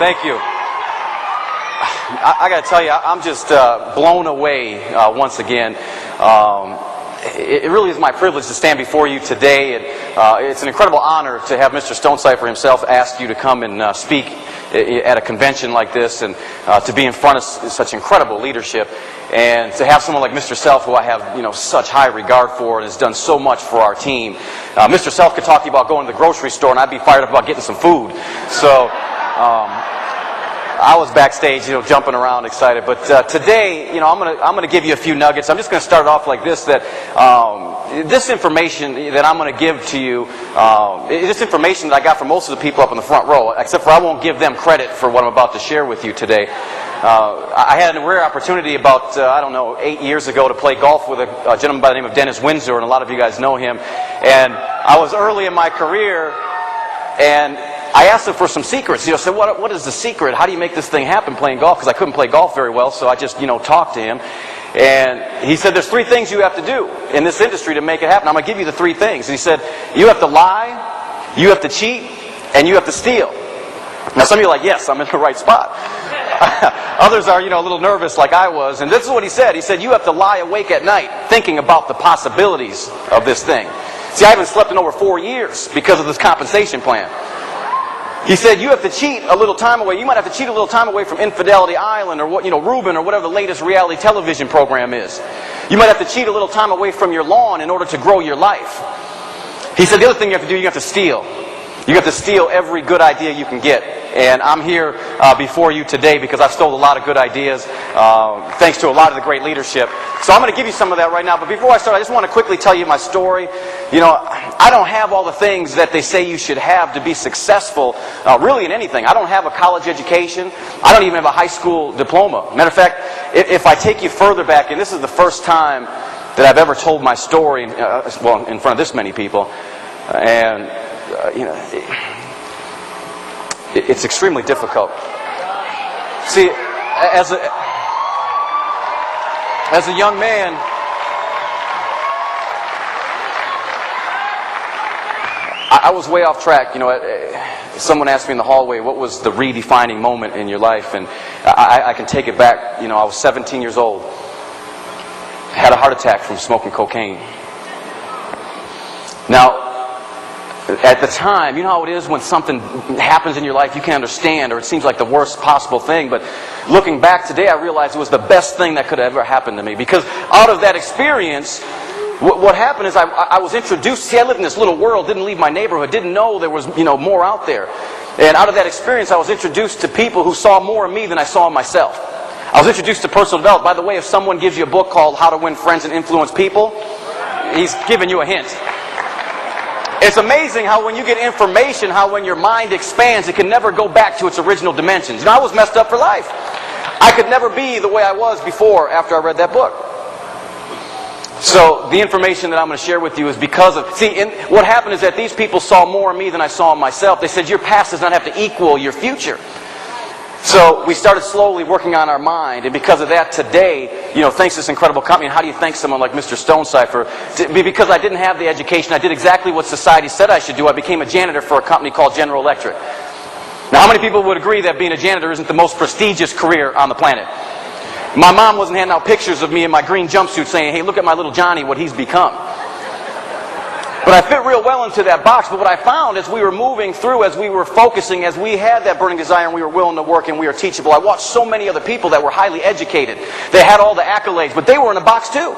Thank you. I got to tell you, I'm just blown away once again. It really is my privilege to stand before you today, and it's an incredible honor to have Mr. Stonecipher himself ask you to come and speak at a convention like this, and to be in front of such incredible leadership, and to have someone like Mr. Self, who I have such high regard for and has done so much for our team. Mr. Self could talk to you about going to the grocery store, and I'd be fired up about getting some food. So I was backstage, jumping around, excited. But today, I'm gonna give you a few nuggets. I'm just gonna start off like this: that this information that I'm gonna give to you, this information that I got from most of the people up in the front row, except for I won't give them credit for what I'm about to share with you today. I had a rare opportunity about 8 years ago to play golf with a gentleman by the name of Dennis Windsor, and a lot of you guys know him. And I was early in my career, and I asked him for some secrets. I said, what is the secret? How do you make this thing happen playing golf? Because I couldn't play golf very well, so I just, talked to him. And he said, there's 3 things you have to do in this industry to make it happen. I'm going to give you the 3 things. And he said, you have to lie, you have to cheat, and you have to steal. Now, some of you are like, yes, I'm in the right spot. Others are, a little nervous like I was. And this is what he said. He said, you have to lie awake at night thinking about the possibilities of this thing. See, I haven't slept in over 4 years because of this compensation plan. He said, you have to cheat a little time away. You might have to cheat a little time away from Infidelity Island or Reuben or whatever the latest reality television program is. You might have to cheat a little time away from your lawn in order to grow your life. He said, the other thing you have to do, you have to steal. You have to steal every good idea you can get. And I'm here before you today because I've stole a lot of good ideas thanks to a lot of the great leadership. So I'm going to give you some of that right now. But before I start, I just want to quickly tell you my story. I don't have all the things that they say you should have to be successful really in anything. I don't have a college education. I don't even have a high school diploma. Matter of fact, if I take you further back, and this is the first time that I've ever told my story, in front of this many people, and it's extremely difficult. See, as a young man, I was way off track. Someone asked me in the hallway, what was the redefining moment in your life? And I can take it back. I was 17 years old. Had a heart attack from smoking cocaine. Now, at the time, you know how it is when something happens in your life you can't understand, or it seems like the worst possible thing. But looking back today, I realized it was the best thing that could have ever happened to me. Because out of that experience, what happened is I was introduced. See, I lived in this little world, didn't leave my neighborhood, didn't know there was more out there. And out of that experience, I was introduced to people who saw more in me than I saw in myself. I was introduced to personal development. By the way, if someone gives you a book called How to Win Friends and Influence People, he's giving you a hint. It's amazing how when you get information, how when your mind expands, it can never go back to its original dimensions. I was messed up for life. I could never be the way I was before after I read that book. So the information that I'm going to share with you is because of... See, what happened is that these people saw more in me than I saw in myself. They said, your past does not have to equal your future. So we started slowly working on our mind, and because of that today, thanks to this incredible company. And how do you thank someone like Mr. Stonecipher? Because I didn't have the education, I did exactly what society said I should do. I became a janitor for a company called General Electric. Now, how many people would agree that being a janitor isn't the most prestigious career on the planet? My mom wasn't handing out pictures of me in my green jumpsuit saying, hey, look at my little Johnny, what he's become. But I fit real well into that box. But what I found as we were moving through, as we were focusing, as we had that burning desire and we were willing to work and we were teachable, I watched so many other people that were highly educated. They had all the accolades, but they were in a box too.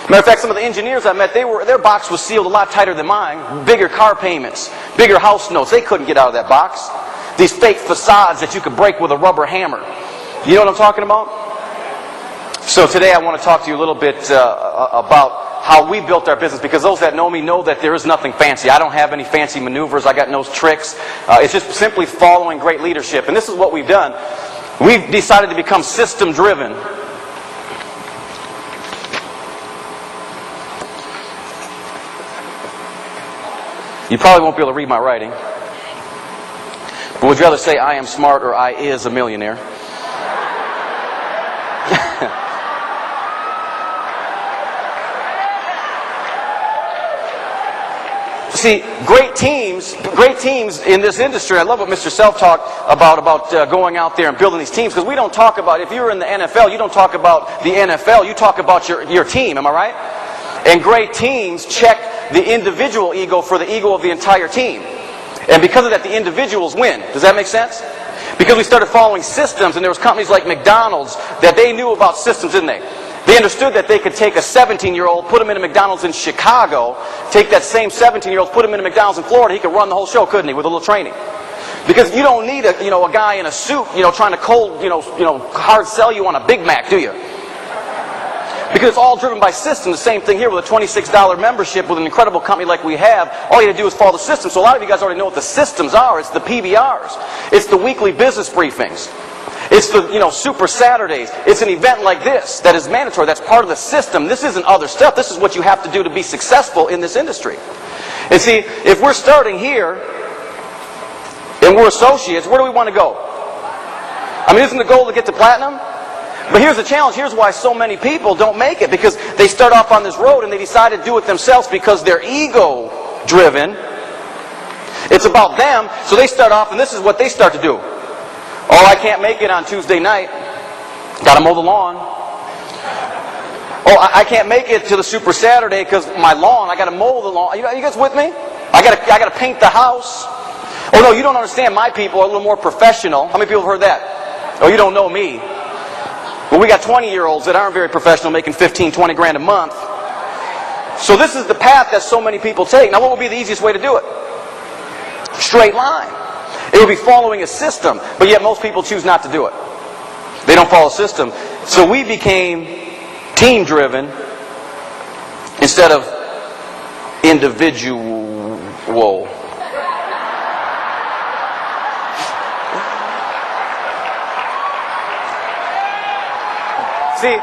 Matter of fact, some of the engineers I met, their box was sealed a lot tighter than mine. Bigger car payments, bigger house notes. They couldn't get out of that box. These fake facades that you could break with a rubber hammer. You know what I'm talking about? So today I want to talk to you a little bit about how we built our business, because those that know me know that there is nothing fancy. I don't have any fancy maneuvers. I got no tricks. It's just simply following great leadership. And this is what we've done. We've decided to become system-driven. You probably won't be able to read my writing. But would you rather say I am smart or I is a millionaire? See, great teams great teams in this industry, I love what Mr. Self talked about going out there and building these teams, because we don't talk about, if you're in the NFL, you don't talk about the NFL, you talk about your team, am I right? And great teams check the individual ego for the ego of the entire team. And because of that, the individuals win. Does that make sense? Because we started following systems, and there was companies like McDonald's that they knew about systems, didn't they? They understood that they could take a 17-year-old, put him in a McDonald's in Chicago, take that same 17-year-old, put him in a McDonald's in Florida, he could run the whole show, couldn't he, with a little training? Because you don't need a guy in a suit, trying to hard sell you on a Big Mac, do you? Because it's all driven by system. The same thing here with a $26 membership with an incredible company like we have. All you have to do is follow the system. So a lot of you guys already know what the systems are. It's the PBRs. It's the weekly business briefings. It's the, Super Saturdays. It's an event like this that is mandatory. That's part of the system. This isn't other stuff. This is what you have to do to be successful in this industry. And see, if we're starting here and we're associates, where do we want to go? I mean, isn't the goal to get to platinum? But here's the challenge. Here's why so many people don't make it. Because they start off on this road and they decide to do it themselves because they're ego-driven. It's about them. So they start off and this is what they start to do. Oh, I can't make it on Tuesday night. Got to mow the lawn. Oh, I can't make it to the Super Saturday because my lawn, I got to mow the lawn. You guys with me? I got to paint the house. Oh, no, you don't understand. My people are a little more professional. How many people have heard that? Oh, you don't know me. Well, we got 20-year-olds that aren't very professional making 15, 20 grand a month. So this is the path that so many people take. Now, what would be the easiest way to do it? Straight line. It would be following a system, but yet most people choose not to do it. They don't follow a system. So we became team-driven instead of individual. See,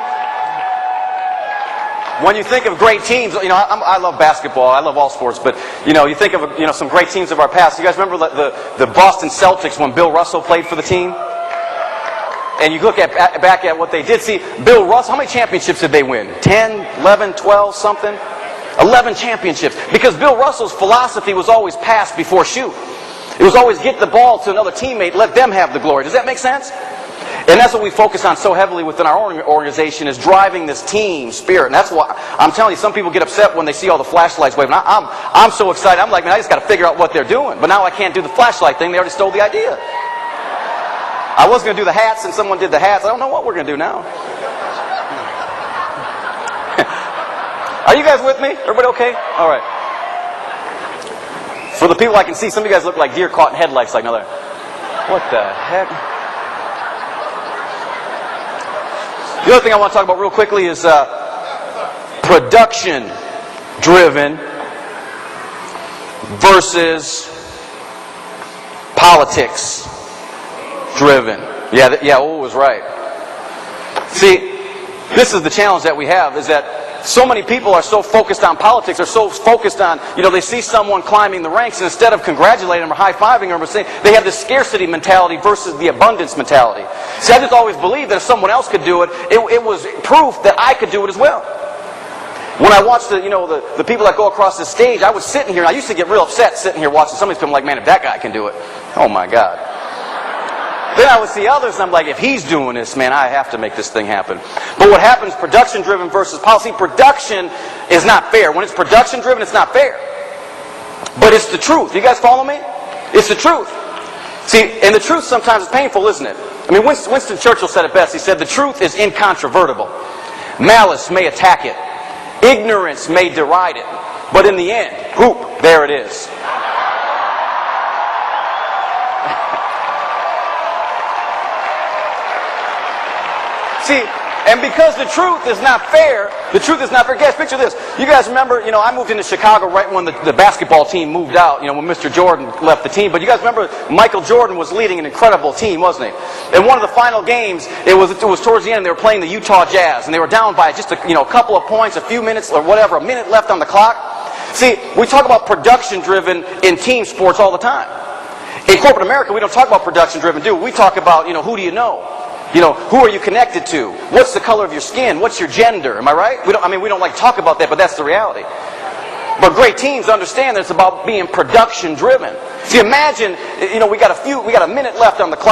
when you think of great teams, I love basketball, I love all sports, but you think of some great teams of our past. You guys remember the Boston Celtics when Bill Russell played for the team? And you look back at what they did. See, Bill Russell, how many championships did they win? 10, 11, 12, something? 11 championships. Because Bill Russell's philosophy was always pass before shoot. It was always get the ball to another teammate, let them have the glory. Does that make sense? And that's what we focus on so heavily within our organization, is driving this team spirit. And that's why I'm telling you, some people get upset when they see all the flashlights waving. I'm so excited. I'm like, man, I just got to figure out what they're doing. But now I can't do the flashlight thing. They already stole the idea. I was going to do the hats, and someone did the hats. I don't know what we're going to do now. Are you guys with me? Everybody okay? All right. For the people I can see, some of you guys look like deer caught in headlights. Like another. What the heck? The other thing I want to talk about real quickly is production-driven versus politics-driven. Yeah, O was right. See, this is the challenge that we have, is that so many people are so focused on politics, they're so focused on, they see someone climbing the ranks, and instead of congratulating them or high-fiving them or saying, they have this scarcity mentality versus the abundance mentality. See, I just always believed that if someone else could do it, it was proof that I could do it as well. When I watched the people that go across the stage, I was sitting here, and I used to get real upset sitting here watching somebody come like, man, if that guy can do it, oh my God. Then I would see others, and I'm like, if he's doing this, man, I have to make this thing happen. But what happens, production-driven versus policy, production is not fair. When it's production-driven, it's not fair. But it's the truth. You guys follow me? It's the truth. See, and the truth sometimes is painful, isn't it? I mean, Winston Churchill said it best. He said, the truth is incontrovertible. Malice may attack it. Ignorance may deride it. But in the end, whoop, there it is. See, and because the truth is not fair, guys, picture this. You guys remember, I moved into Chicago right when the basketball team moved out, when Mr. Jordan left the team. But you guys remember, Michael Jordan was leading an incredible team, wasn't he? And one of the final games, it was towards the end, they were playing the Utah Jazz, and they were down by just a couple of points, a few minutes, or whatever, a minute left on the clock. See, we talk about production-driven in team sports all the time. In corporate America, we don't talk about production-driven, do we? We talk about, who do you know? Who are you connected to? What's the color of your skin? What's your gender? Am I right? We don't like to talk about that, but that's the reality. But great teams understand that it's about being production-driven. See, imagine, we got a minute left on the clock.